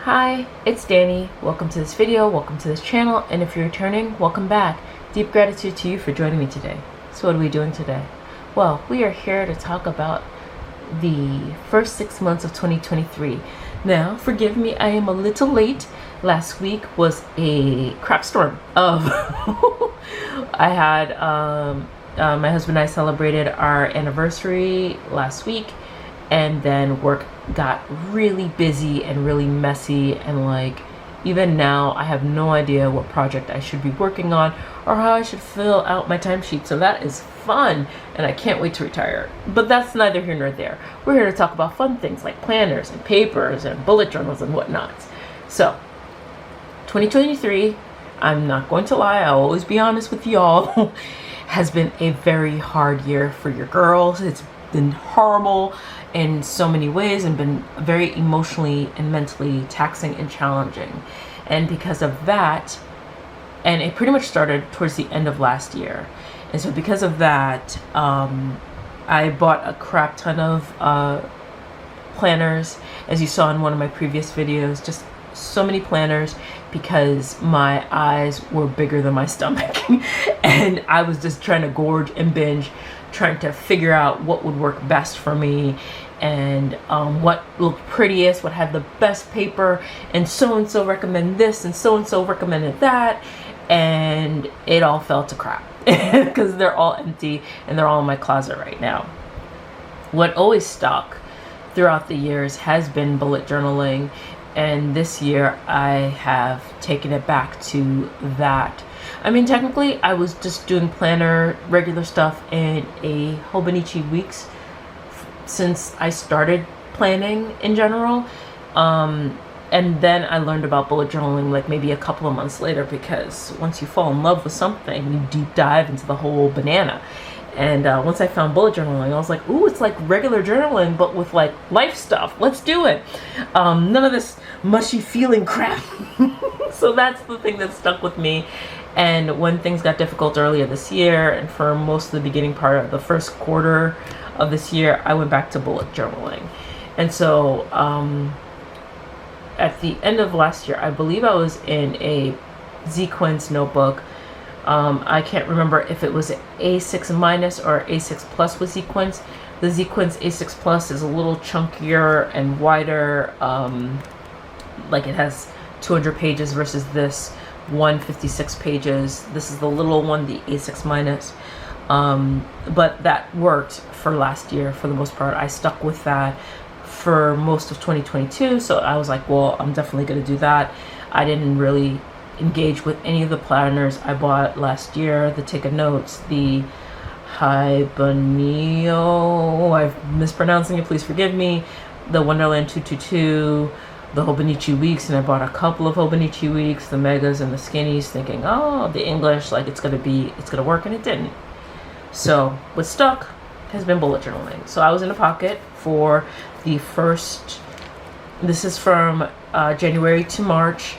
Hi, it's Danny. Welcome to this video, welcome to this channel, and if you're returning, welcome back. Deep gratitude to you for joining me today. So what are we doing today? Well, we are here to talk about the first 6 months of 2023. Now, forgive me, I am a little late. Last week was a crap storm of I had my husband and I celebrated our anniversary last week, and then work got really busy and really messy, and like even now I have no idea what project I should be working on or how I should fill out my timesheet. So that is fun and I can't wait to retire. But that's neither here nor there. We're here to talk about fun things like planners and papers and bullet journals and whatnot. So 2023, I'm not going to lie, I'll always be honest with y'all, has been a very hard year for your girls. It's been horrible in so many ways and been very emotionally and mentally taxing and challenging. And because of that, and it pretty much started towards the end of last year. And so because of that, I bought a crap ton of planners, as you saw in one of my previous videos, just so many planners because my eyes were bigger than my stomach and I was just trying to gorge and binge, trying to figure out what would work best for me and what looked prettiest, what had the best paper, and so recommend this and so recommended that, and it all fell to crap because they're all empty and they're all in my closet right now. What always stuck throughout the years has been bullet journaling, and this year I have taken it back to that. I mean, technically I was just doing planner regular stuff in a Hobonichi weeks since I started planning in general, and then I learned about bullet journaling like maybe a couple of months later, because once you fall in love with something you deep dive into the whole banana. And once I found bullet journaling, I was like, ooh, it's like regular journaling, but with like life stuff. Let's do it. None of this mushy feeling crap. So that's the thing that stuck with me. And when things got difficult earlier this year, and for most of the beginning part of the first quarter of this year, I went back to bullet journaling. And so at the end of last year, I believe I was in a sequence notebook. I can't remember if it was A6 minus or A6 plus with sequence. The sequence A6 plus is a little chunkier and wider, like it has 200 pages versus this 156 pages. This is the little one, the A6 minus. But that worked for last year for the most part. I stuck with that for most of 2022, so I was like, well, I'm definitely going to do that. I didn't really engage with any of the planners I bought last year, the Take a Notes, the Hibonio, I'm mispronouncing it, please forgive me, the Wonderland 222, the Hobonichi weeks, and I bought a couple of Hobonichi weeks, the megas and the skinnies, thinking, oh, the English, like it's gonna work, and it didn't. So what stuck has been bullet journaling. So I was in a pocket for the first, this is from January to March,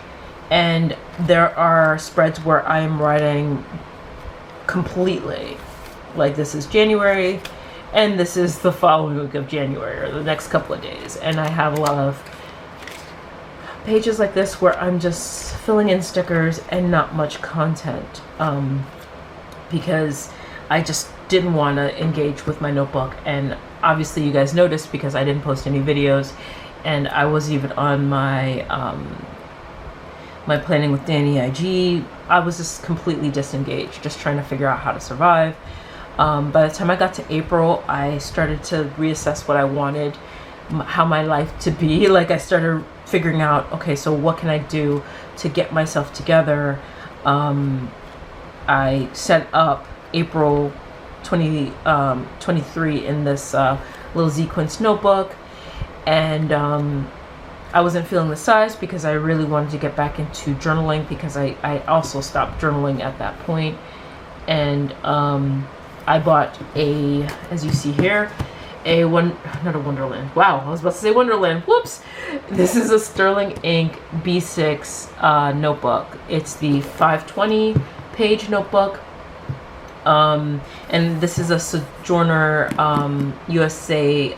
and there are spreads where I am writing completely. Like this is January, and this is the following week of January, or the next couple of days. And I have a lot of pages like this where I'm just filling in stickers and not much content, because I just didn't want to engage with my notebook. And obviously you guys noticed because I didn't post any videos, and I was even on my my planning with Danny IG. I was just completely disengaged, just trying to figure out how to survive. By the time I got to April, I started to reassess what I wanted, how my life to be. Like I started figuring out, okay, so what can I do to get myself together? I set up April 2023 in this little sequence notebook, and I wasn't feeling the size because I really wanted to get back into journaling, because I also stopped journaling at that point. And I bought a, as you see here, not a Wonderland. Wow, I was about to say Wonderland. Whoops. This is a Sterling Ink B6 notebook. It's the 520 page notebook. And this is a Sojourner USA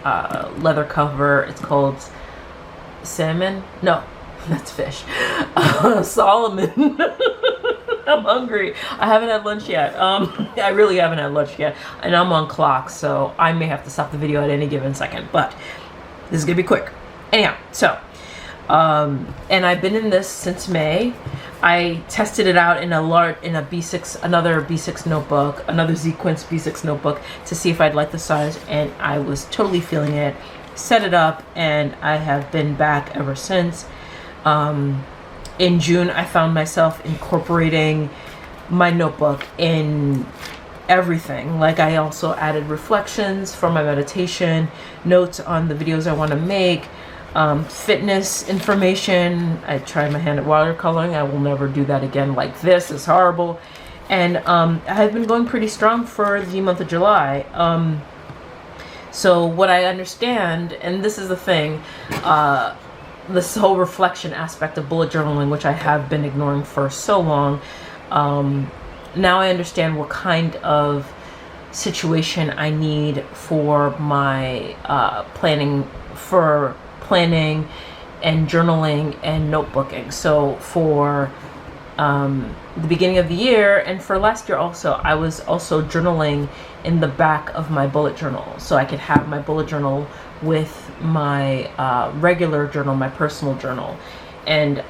leather cover. It's called Salmon? No, That's fish. Solomon. I'm hungry. I haven't had lunch yet. I really haven't had lunch yet. And I'm on clock, so I may have to stop the video at any given second. But this is going to be quick. Anyhow, so, and I've been in this since May. I tested it out in another B6 notebook, another Sequence B6 notebook to see if I'd like the size, and I was totally feeling it. Set it up, and I have been back ever since. In June, I found myself incorporating my notebook in everything. Like, I also added reflections for my meditation, notes on the videos I want to make, fitness information. I tried my hand at watercoloring. I will never do that again. Like, this is horrible. And I've been going pretty strong for the month of July. So what I understand, and this is the thing, this whole reflection aspect of bullet journaling, which I have been ignoring for so long, now I understand what kind of situation I need for my planning and journaling and notebooking. So for the beginning of the year, and for last year also, I was also journaling in the back of my bullet journal, so I could have my bullet journal with my regular journal, my personal journal. And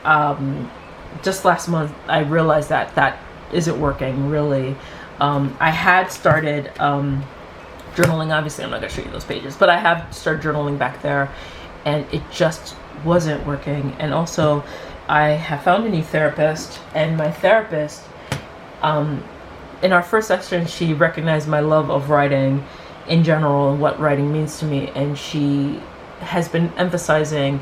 just last month I realized that that isn't working really. I had started journaling. Obviously I'm not going to show you those pages, but I have started journaling back there, and it just wasn't working. And also I have found a new therapist, and my therapist, in our first session, she recognized my love of writing in general and what writing means to me, and she has been emphasizing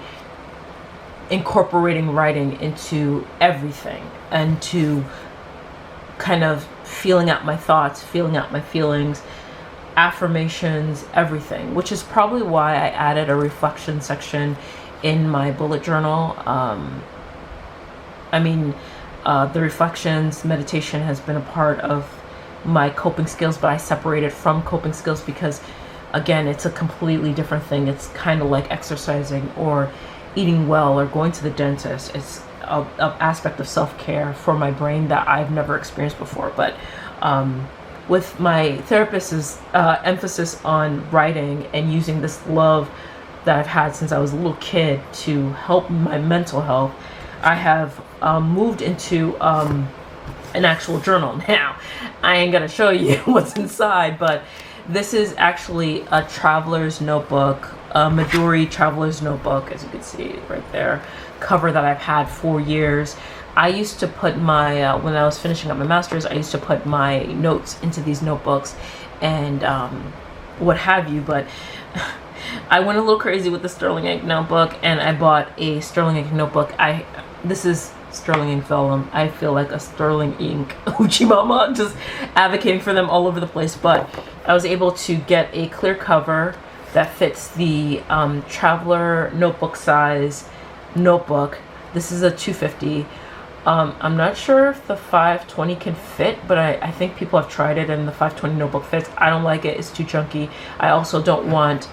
incorporating writing into everything, and to kind of feeling out my thoughts, feeling out my feelings, affirmations, everything, which is probably why I added a reflection section in my bullet journal. The reflections, meditation has been a part of my coping skills, but I separate it from coping skills because, again, it's a completely different thing. It's kind of like exercising or eating well or going to the dentist. It's an aspect of self-care for my brain that I've never experienced before. But with my therapist's emphasis on writing and using this love that I've had since I was a little kid to help my mental health, I have moved into an actual journal. Now, I ain't gonna show you what's inside, but this is actually a traveler's notebook, a Midori traveler's notebook, as you can see right there, cover that I've had for years. I used to put my, when I was finishing up my master's, I used to put my notes into these notebooks and what have you, but I went a little crazy with the Sterling Ink notebook, and I bought a Sterling Ink notebook. This is Sterling Ink vellum. I feel like a Sterling Ink hoochie mama, just advocating for them all over the place. But I was able to get a clear cover that fits the traveler notebook size notebook. This is a 250. I'm not sure if the 520 can fit, but I think people have tried it and the 520 notebook fits. I don't like it. It's too chunky. I also don't want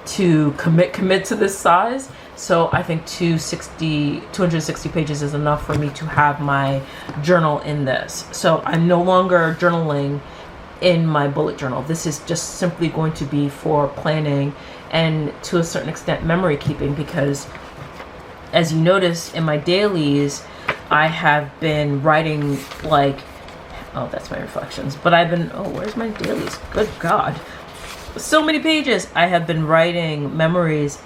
to commit to this size. So I think 260 pages is enough for me to have my journal in this. So I'm no longer journaling in my bullet journal. This is just simply going to be for planning and, to a certain extent, memory keeping, because as you notice in my dailies, I have been writing like, oh, that's my reflections, but I've been, oh, where's my dailies? Good God. So many pages. I have been writing memories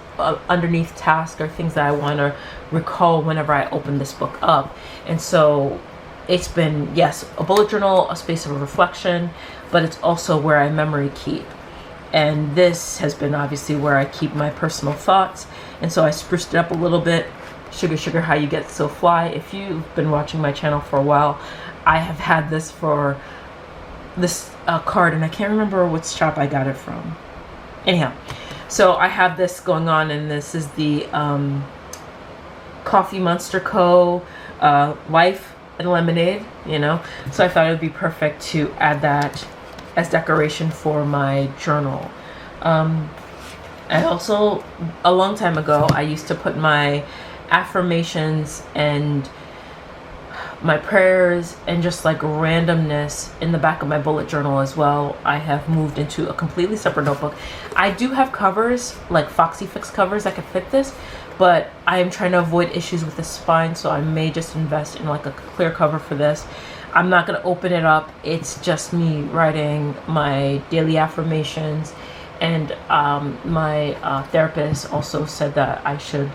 underneath tasks or things that I want to recall whenever I open this book up. And so it's been, yes, a bullet journal, a space of reflection, but it's also where I memory keep. And this has been obviously where I keep my personal thoughts. And so I spruced it up a little bit. Sugar, sugar, how you get so fly. If you've been watching my channel for a while, I have had this for this card, and I can't remember which shop I got it from. Anyhow, so I have this going on, and this is the Coffee Monster Co. Life and Lemonade, you know. So I thought it would be perfect to add that as decoration for my journal. I also, a long time ago, I used to put my affirmations and my prayers and just like randomness in the back of my bullet journal as well. I have moved into a completely separate notebook. I do have covers, like Foxy Fix covers that could fit this, but I am trying to avoid issues with the spine, so I may just invest in like a clear cover for this. I'm not going to open it up. It's just me writing my daily affirmations, and my therapist also said that I should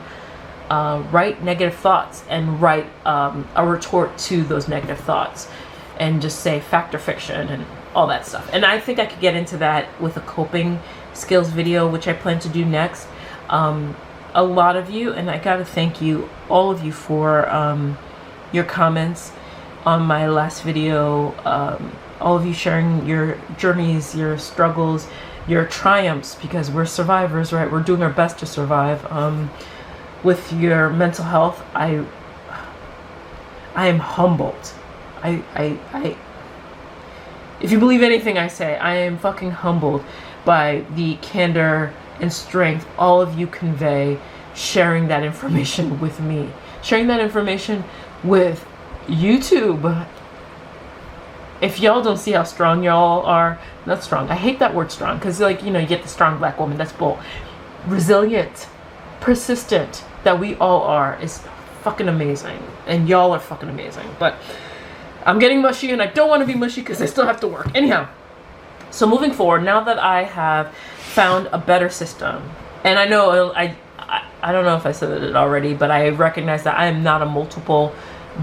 write negative thoughts and write a retort to those negative thoughts and just say fact or fiction and all that stuff. And I think I could get into that with a coping skills video, which I plan to do next. A lot of you, and I gotta thank you, all of you, for your comments on my last video, all of you sharing your journeys, your struggles, your triumphs, because we're survivors, right? We're doing our best to survive. With your mental health, I am humbled. If you believe anything I say, I am fucking humbled by the candor and strength all of you convey, sharing that information with me, sharing that information with YouTube. If y'all don't see how strong y'all are, not strong, I hate that word strong, because like, you know, you get the strong black woman, that's bull. Resilient, persistent, that we all are, is fucking amazing, and y'all are fucking amazing. But I'm getting mushy, and I don't want to be mushy because I still have to work. Anyhow, so moving forward, now that I have found a better system, and I know I don't know if I said it already, but I recognize that I am not a multiple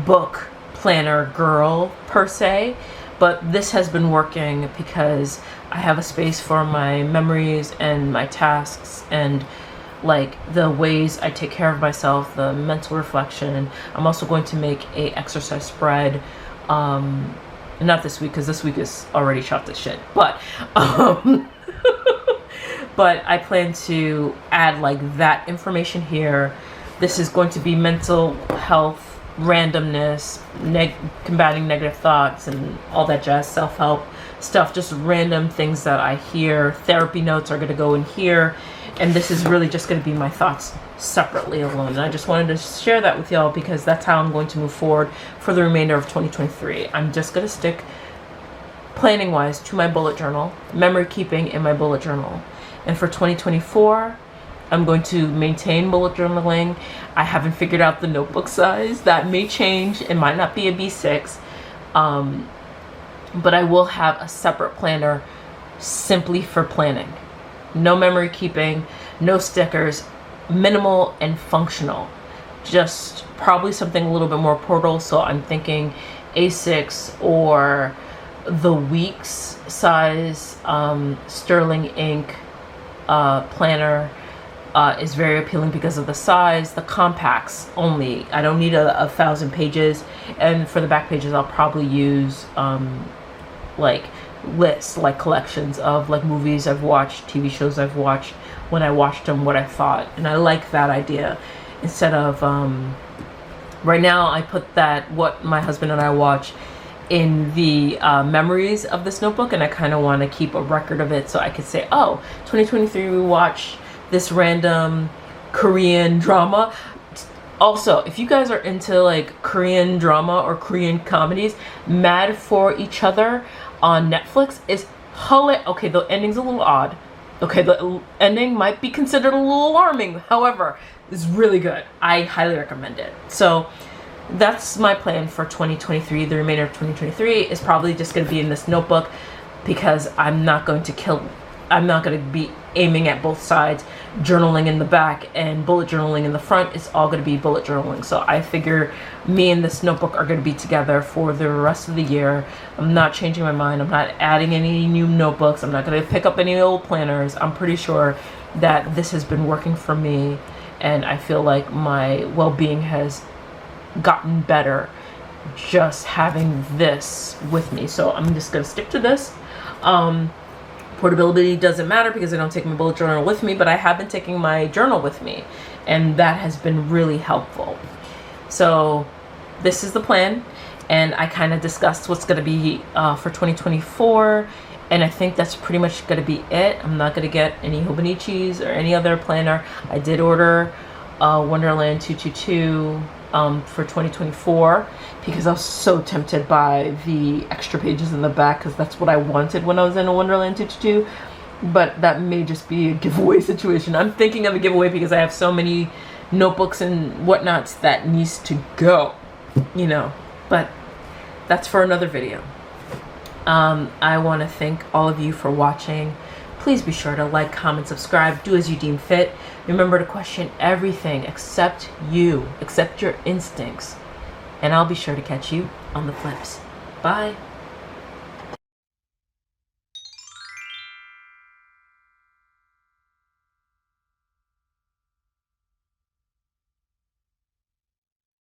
book planner girl per se, but this has been working because I have a space for my memories and my tasks and like the ways I take care of myself, the mental reflection. I'm also going to make a exercise spread, not this week because this week is already shot to shit, but but I plan to add like that information here. This is going to be mental health, randomness, combating negative thoughts and all that jazz, self-help stuff, just random things that I hear. Therapy notes are going to go in here, and this is really just going to be my thoughts separately alone. And I just wanted to share that with y'all because that's how I'm going to move forward for the remainder of 2023. I'm just going to stick planning wise to my bullet journal, memory keeping in my bullet journal. And for 2024, I'm going to maintain bullet journaling. I haven't figured out the notebook size. That may change. It might not be a B6. But I will have a separate planner simply for planning. No memory keeping, no stickers, minimal and functional. Just probably something a little bit more portable. So I'm thinking A6 or the Weeks size Sterling ink planner is very appealing because of the size. The compacts only. I don't need a 1,000 pages. And for the back pages, I'll probably use like lists, like collections of like movies I've watched, TV shows I've watched, when I watched them, what I thought. And I like that idea instead of right now I put that what my husband and I watch in the memories of this notebook, and I kind of want to keep a record of it so I could say, oh, 2023 we watched this random Korean drama. Also, if you guys are into like Korean drama or Korean comedies, Mad for Each Other on Netflix is hilarious. Okay, the ending's a little odd. Okay, the ending might be considered a little alarming. However, it's really good. I highly recommend it. So that's my plan for 2023. The remainder of 2023 is probably just going to be in this notebook because I'm not going to be aiming at both sides, journaling in the back and bullet journaling in the front. It's all going to be bullet journaling. So I figure me and this notebook are going to be together for the rest of the year. I'm not changing my mind. I'm not adding any new notebooks. I'm not going to pick up any old planners. I'm pretty sure that this has been working for me, and I feel like my well-being has gotten better just having this with me. So I'm just going to stick to this. Portability doesn't matter because I don't take my bullet journal with me, but I have been taking my journal with me, and that has been really helpful. So this is the plan, and I kind of discussed what's going to be for 2024, and I think that's pretty much going to be it. I'm not going to get any Hobonichis or any other planner. I did order Wonderland 222 for 2024 because I was so tempted by the extra pages in the back because that's what I wanted when I was in a Wonderland 222. But that may just be a giveaway situation. I'm thinking of a giveaway because I have so many notebooks and whatnots that needs to go, you know, but that's for another video. I want to thank all of you for watching. Please be sure to like, comment, subscribe, do as you deem fit. Remember to question everything except you, except your instincts. And I'll be sure to catch you on the flips. Bye.